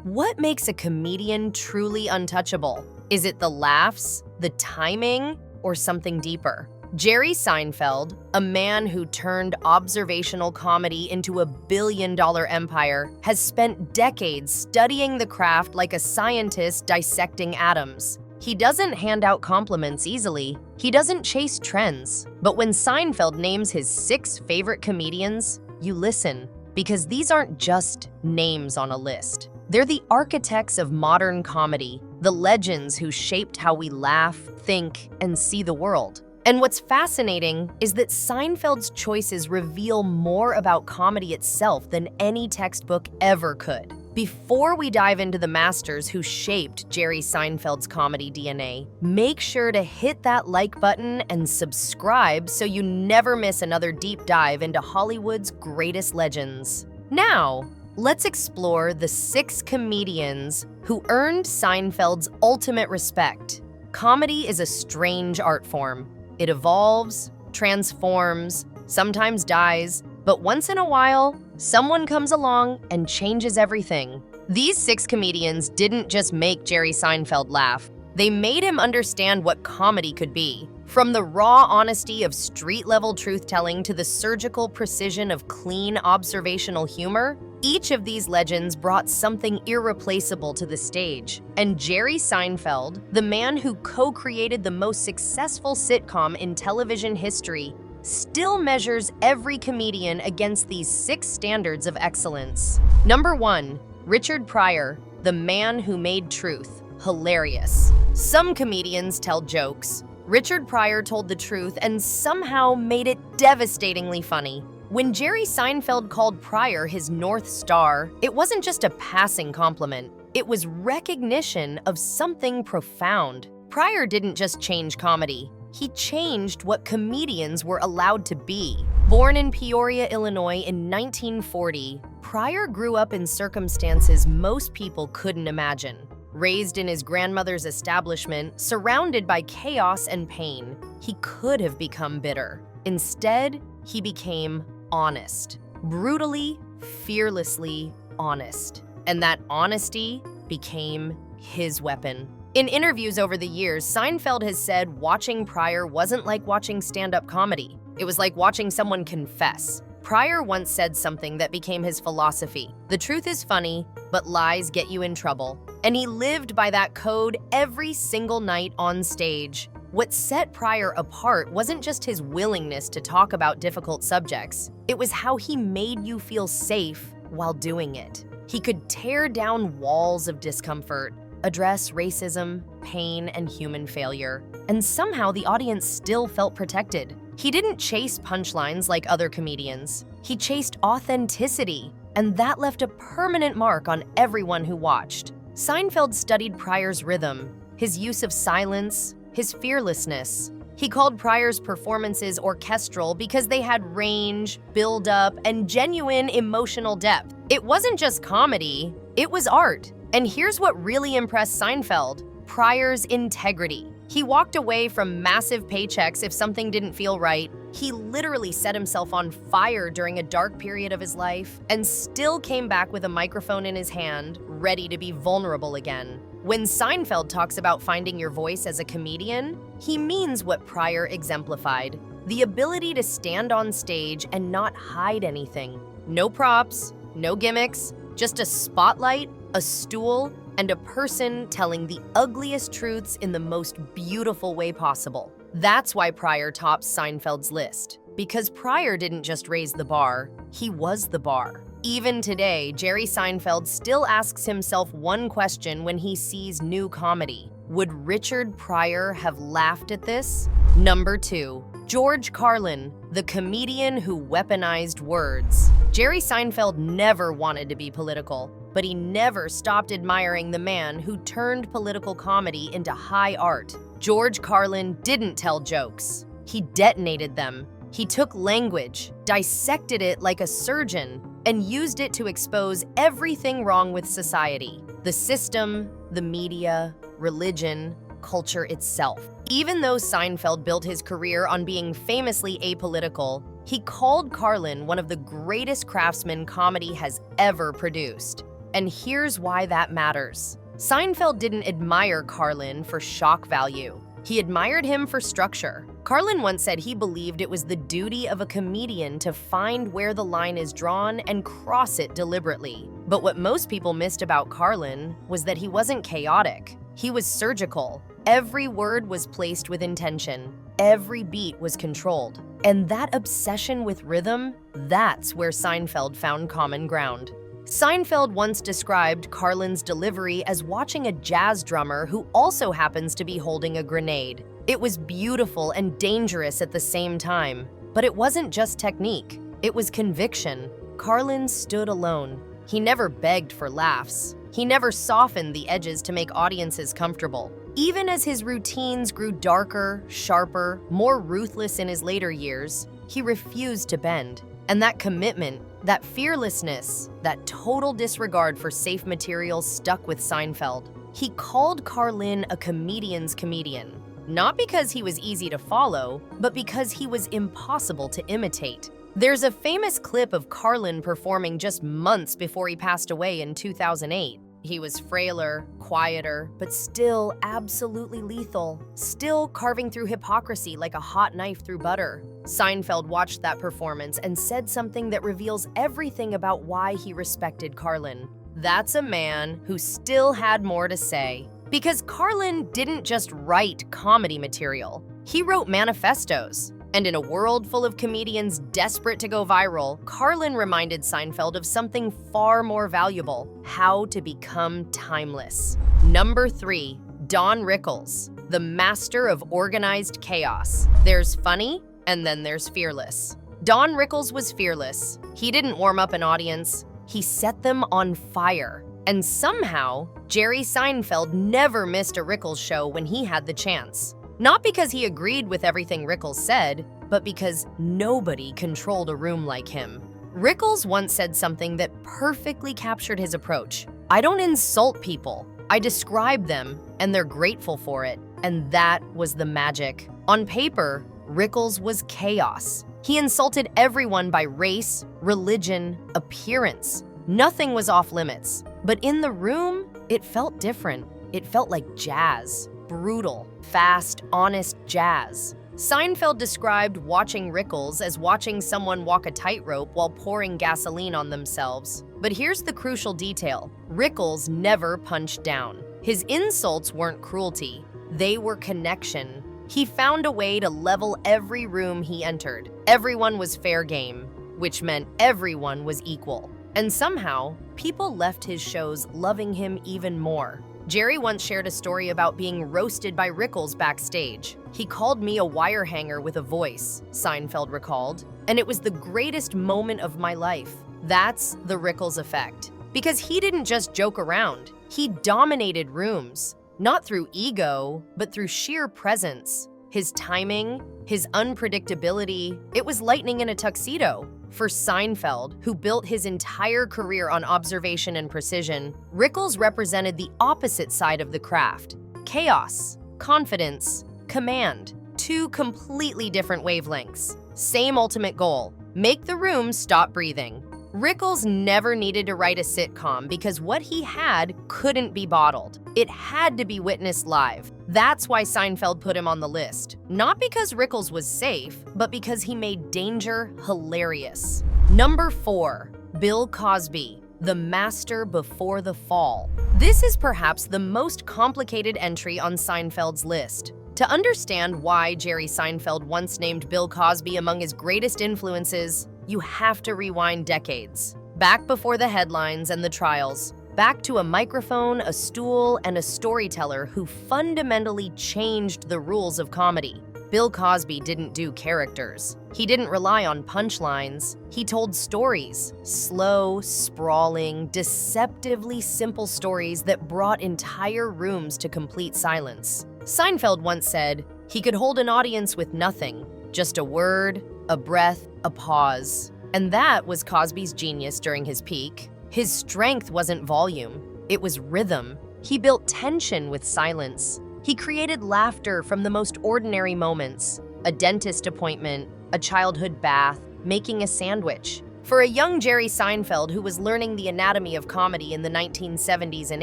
What makes a comedian truly untouchable? Is it the laughs, the timing, or something deeper? Jerry Seinfeld, a man who turned observational comedy into a billion-dollar empire, has spent decades studying the craft like a scientist dissecting atoms. He doesn't hand out compliments easily. He doesn't chase trends. But when Seinfeld names his 6 favorite comedians, you listen, because these aren't just names on a list. They're the architects of modern comedy, the legends who shaped how we laugh, think, and see the world. And what's fascinating is that Seinfeld's choices reveal more about comedy itself than any textbook ever could. Before we dive into the masters who shaped Jerry Seinfeld's comedy DNA, make sure to hit that like button and subscribe so you never miss another deep dive into Hollywood's greatest legends. Now, let's explore the 6 comedians who earned Seinfeld's ultimate respect. Comedy is a strange art form. It evolves, transforms, sometimes dies, but once in a while, someone comes along and changes everything. These 6 comedians didn't just make Jerry Seinfeld laugh. They made him understand what comedy could be. From the raw honesty of street-level truth-telling to the surgical precision of clean observational humor, each of these legends brought something irreplaceable to the stage. And Jerry Seinfeld, the man who co-created the most successful sitcom in television history, still measures every comedian against these 6 standards of excellence. Number 1, Richard Pryor, the man who made truth hilarious. Some comedians tell jokes. Richard Pryor told the truth and somehow made it devastatingly funny. When Jerry Seinfeld called Pryor his North Star, it wasn't just a passing compliment. It was recognition of something profound. Pryor didn't just change comedy. He changed what comedians were allowed to be. Born in Peoria, Illinois in 1940, Pryor grew up in circumstances most people couldn't imagine. Raised in his grandmother's establishment, surrounded by chaos and pain, he could have become bitter. Instead, he became honest. Brutally, fearlessly honest. And that honesty became his weapon. In interviews over the years, Seinfeld has said watching Pryor wasn't like watching stand-up comedy. It was like watching someone confess. Pryor once said something that became his philosophy. The truth is funny, but lies get you in trouble. And he lived by that code every single night on stage. What set Pryor apart wasn't just his willingness to talk about difficult subjects. It was how he made you feel safe while doing it. He could tear down walls of discomfort, address racism, pain, and human failure, and somehow the audience still felt protected. He didn't chase punchlines like other comedians. He chased authenticity, and that left a permanent mark on everyone who watched. Seinfeld studied Pryor's rhythm, his use of silence, his fearlessness. He called Pryor's performances orchestral because they had range, build-up, and genuine emotional depth. It wasn't just comedy, it was art. And here's what really impressed Seinfeld: Pryor's integrity. He walked away from massive paychecks if something didn't feel right. He literally set himself on fire during a dark period of his life and still came back with a microphone in his hand, ready to be vulnerable again. When Seinfeld talks about finding your voice as a comedian, he means what Pryor exemplified: the ability to stand on stage and not hide anything. No props, no gimmicks, just a spotlight, a stool, and a person telling the ugliest truths in the most beautiful way possible. That's why Pryor tops Seinfeld's list. Because Pryor didn't just raise the bar, he was the bar. Even today, Jerry Seinfeld still asks himself one question when he sees new comedy: would Richard Pryor have laughed at this? Number 2, George Carlin, the comedian who weaponized words. Jerry Seinfeld never wanted to be political, but he never stopped admiring the man who turned political comedy into high art. George Carlin didn't tell jokes. He detonated them. He took language, dissected it like a surgeon, and used it to expose everything wrong with society: the system, the media, religion, culture itself. Even though Seinfeld built his career on being famously apolitical, he called Carlin one of the greatest craftsmen comedy has ever produced. And here's why that matters. Seinfeld didn't admire Carlin for shock value. He admired him for structure. Carlin once said he believed it was the duty of a comedian to find where the line is drawn and cross it deliberately. But what most people missed about Carlin was that he wasn't chaotic. He was surgical. Every word was placed with intention. Every beat was controlled. And that obsession with rhythm, that's where Seinfeld found common ground. Seinfeld once described Carlin's delivery as watching a jazz drummer who also happens to be holding a grenade. It was beautiful and dangerous at the same time. But it wasn't just technique, it was conviction. Carlin stood alone. He never begged for laughs. He never softened the edges to make audiences comfortable. Even as his routines grew darker, sharper, more ruthless in his later years, he refused to bend. And that commitment, that fearlessness, that total disregard for safe material stuck with Seinfeld. He called Carlin a comedian's comedian, not because he was easy to follow, but because he was impossible to imitate. There's a famous clip of Carlin performing just months before he passed away in 2008. He was frailer, quieter, but still absolutely lethal, still carving through hypocrisy like a hot knife through butter. Seinfeld watched that performance and said something that reveals everything about why he respected Carlin. That's a man who still had more to say. Because Carlin didn't just write comedy material, he wrote manifestos. And in a world full of comedians desperate to go viral, Carlin reminded Seinfeld of something far more valuable: how to become timeless. Number 3, Don Rickles, the master of organized chaos. There's funny, and then there's fearless. Don Rickles was fearless. He didn't warm up an audience, he set them on fire. And somehow, Jerry Seinfeld never missed a Rickles show when he had the chance. Not because he agreed with everything Rickles said, but because nobody controlled a room like him. Rickles once said something that perfectly captured his approach. I don't insult people. I describe them, and they're grateful for it. And that was the magic. On paper, Rickles was chaos. He insulted everyone by race, religion, appearance. Nothing was off limits. But in the room, it felt different. It felt like jazz. Brutal, fast, honest jazz. Seinfeld described watching Rickles as watching someone walk a tightrope while pouring gasoline on themselves. But here's the crucial detail. Rickles never punched down. His insults weren't cruelty. They were connection. He found a way to level every room he entered. Everyone was fair game, which meant everyone was equal. And somehow, people left his shows loving him even more. Jerry once shared a story about being roasted by Rickles backstage. He called me a wire hanger with a voice, Seinfeld recalled, and it was the greatest moment of my life. That's the Rickles effect. Because he didn't just joke around, he dominated rooms, not through ego, but through sheer presence. His timing, his unpredictability, it was lightning in a tuxedo. For Seinfeld, who built his entire career on observation and precision, Rickles represented the opposite side of the craft. Chaos, confidence, command. Two completely different wavelengths. Same ultimate goal: make the room stop breathing. Rickles never needed to write a sitcom because what he had couldn't be bottled. It had to be witnessed live. That's why Seinfeld put him on the list. Not because Rickles was safe, but because he made danger hilarious. Number 4, Bill Cosby, the master before the fall. This is perhaps the most complicated entry on Seinfeld's list. To understand why Jerry Seinfeld once named Bill Cosby among his greatest influences, you have to rewind decades. Back before the headlines and the trials. Back to a microphone, a stool, and a storyteller who fundamentally changed the rules of comedy. Bill Cosby didn't do characters. He didn't rely on punchlines. He told stories. Slow, sprawling, deceptively simple stories that brought entire rooms to complete silence. Seinfeld once said he could hold an audience with nothing, just a word, a breath, a pause. And that was Cosby's genius during his peak. His strength wasn't volume, it was rhythm. He built tension with silence. He created laughter from the most ordinary moments: a dentist appointment, a childhood bath, making a sandwich. For a young Jerry Seinfeld who was learning the anatomy of comedy in the 1970s and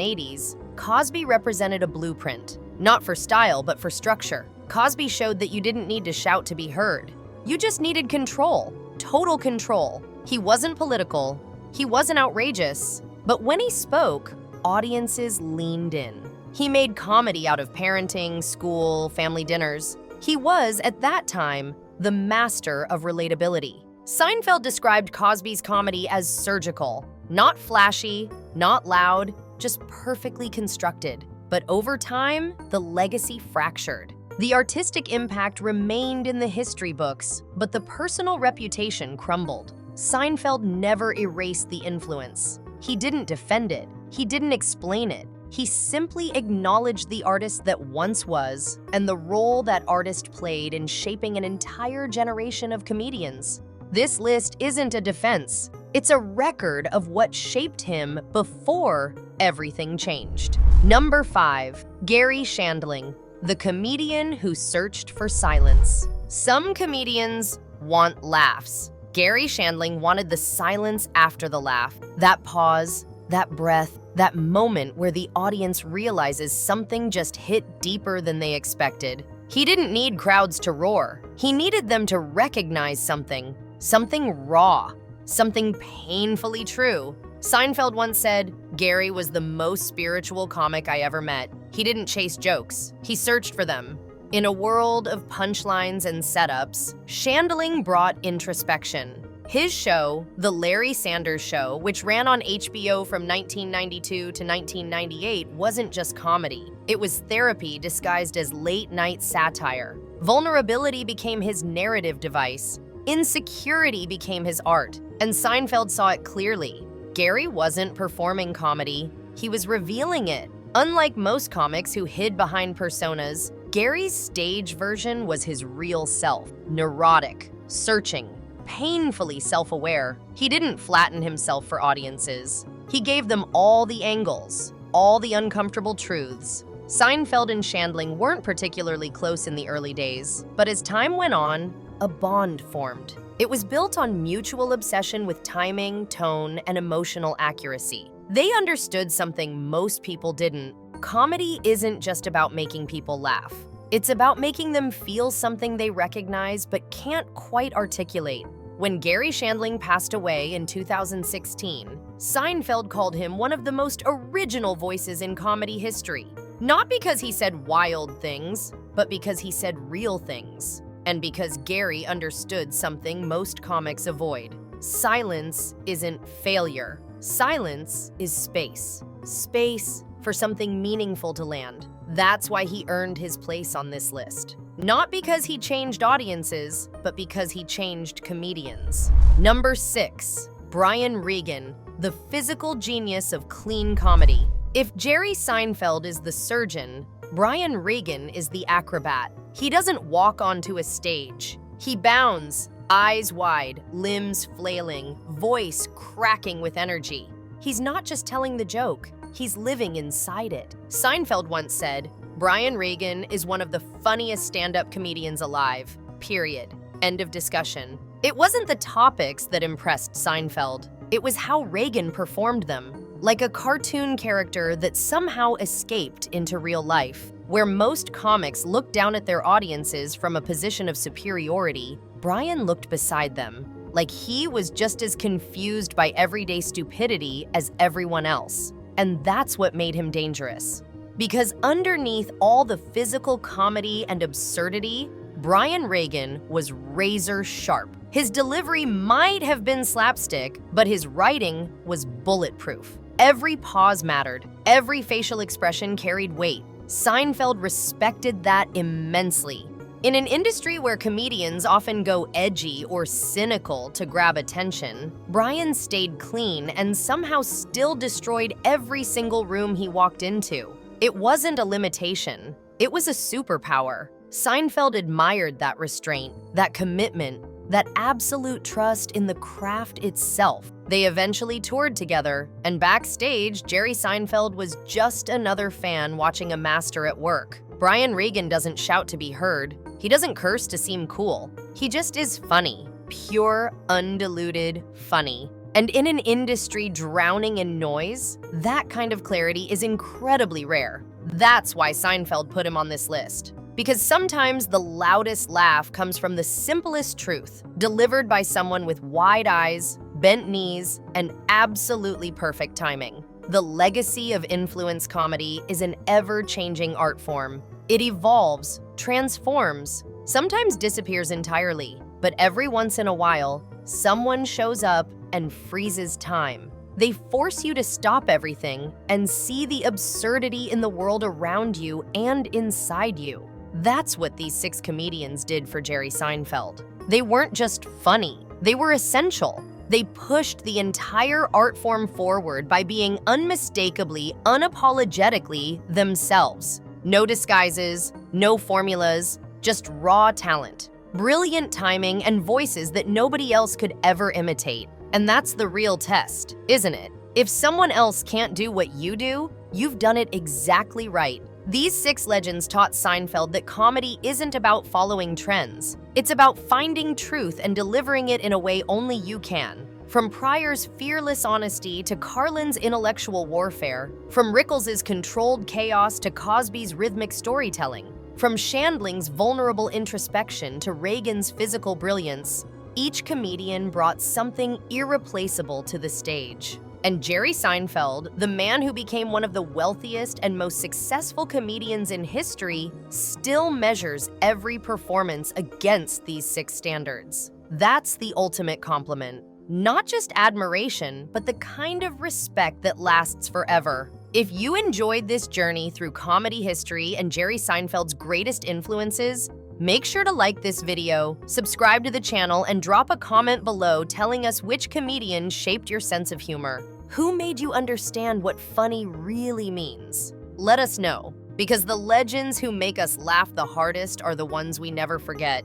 80s, Cosby represented a blueprint. Not for style, but for structure. Cosby showed that you didn't need to shout to be heard. You just needed control, total control. He wasn't political, he wasn't outrageous, but when he spoke, audiences leaned in. He made comedy out of parenting, school, family dinners. He was, at that time, the master of relatability. Seinfeld described Cosby's comedy as surgical, not flashy, not loud, just perfectly constructed. But over time, the legacy fractured. The artistic impact remained in the history books, but the personal reputation crumbled. Seinfeld never erased the influence. He didn't defend it. He didn't explain it. He simply acknowledged the artist that once was and the role that artist played in shaping an entire generation of comedians. This list isn't a defense. It's a record of what shaped him before everything changed. Number 5, Garry Shandling, the comedian who searched for silence. Some comedians want laughs. Garry Shandling wanted the silence after the laugh. That pause, that breath, that moment where the audience realizes something just hit deeper than they expected. He didn't need crowds to roar. He needed them to recognize something raw, something painfully true. Seinfeld once said, "Garry was the most spiritual comic I ever met. He didn't chase jokes, he searched for them." In a world of punchlines and setups, Shandling brought introspection. His show, The Larry Sanders Show, which ran on HBO from 1992 to 1998, wasn't just comedy. It was therapy disguised as late-night satire. Vulnerability became his narrative device. Insecurity became his art, and Seinfeld saw it clearly. Garry wasn't performing comedy, he was revealing it. Unlike most comics who hid behind personas, Garry's stage version was his real self, neurotic, searching, painfully self-aware. He didn't flatten himself for audiences. He gave them all the angles, all the uncomfortable truths. Seinfeld and Shandling weren't particularly close in the early days, but as time went on, a bond formed. It was built on mutual obsession with timing, tone, and emotional accuracy. They understood something most people didn't. Comedy isn't just about making people laugh. It's about making them feel something they recognize but can't quite articulate. When Garry Shandling passed away in 2016, Seinfeld called him one of the most original voices in comedy history. Not because he said wild things, but because he said real things. And because Garry understood something most comics avoid. Silence isn't failure. Silence is space. Space for something meaningful to land. That's why he earned his place on this list. Not because he changed audiences, but because he changed comedians. Number 6, Brian Regan, the physical genius of clean comedy. If Jerry Seinfeld is the surgeon, Brian Regan is the acrobat. He doesn't walk onto a stage. He bounds, eyes wide, limbs flailing, voice cracking with energy. He's not just telling the joke, he's living inside it. Seinfeld once said, "Brian Regan is one of the funniest stand-up comedians alive, period." End of discussion. It wasn't the topics that impressed Seinfeld. It was how Regan performed them, like a cartoon character that somehow escaped into real life. Where most comics look down at their audiences from a position of superiority, Brian looked beside them, like he was just as confused by everyday stupidity as everyone else. And that's what made him dangerous. Because underneath all the physical comedy and absurdity, Brian Regan was razor sharp. His delivery might have been slapstick, but his writing was bulletproof. Every pause mattered, every facial expression carried weight. Seinfeld respected that immensely. In an industry where comedians often go edgy or cynical to grab attention, Brian stayed clean and somehow still destroyed every single room he walked into. It wasn't a limitation, it was a superpower. Seinfeld admired that restraint, that commitment, that absolute trust in the craft itself. They eventually toured together, and backstage, Jerry Seinfeld was just another fan watching a master at work. Brian Regan doesn't shout to be heard. He doesn't curse to seem cool. He just is funny, pure, undiluted funny. And in an industry drowning in noise, that kind of clarity is incredibly rare. That's why Seinfeld put him on this list. Because sometimes the loudest laugh comes from the simplest truth, delivered by someone with wide eyes, bent knees, and absolutely perfect timing. The legacy of influence comedy is an ever-changing art form. It evolves, transforms, sometimes disappears entirely, but every once in a while, someone shows up and freezes time. They force you to stop everything and see the absurdity in the world around you and inside you. That's what these 6 comedians did for Jerry Seinfeld. They weren't just funny, they were essential. They pushed the entire art form forward by being unmistakably, unapologetically themselves. No disguises, no formulas, just raw talent, brilliant timing, and voices that nobody else could ever imitate. And that's the real test, isn't it? If someone else can't do what you do, you've done it exactly right. These 6 legends taught Seinfeld that comedy isn't about following trends. It's about finding truth and delivering it in a way only you can. From Pryor's fearless honesty to Carlin's intellectual warfare, from Rickles' controlled chaos to Cosby's rhythmic storytelling, from Shandling's vulnerable introspection to Regan's physical brilliance, each comedian brought something irreplaceable to the stage. And Jerry Seinfeld, the man who became one of the wealthiest and most successful comedians in history, still measures every performance against these 6 standards. That's the ultimate compliment. Not just admiration, but the kind of respect that lasts forever. If you enjoyed this journey through comedy history and Jerry Seinfeld's greatest influences, make sure to like this video, subscribe to the channel, and drop a comment below telling us which comedian shaped your sense of humor. Who made you understand what funny really means? Let us know, because the legends who make us laugh the hardest are the ones we never forget.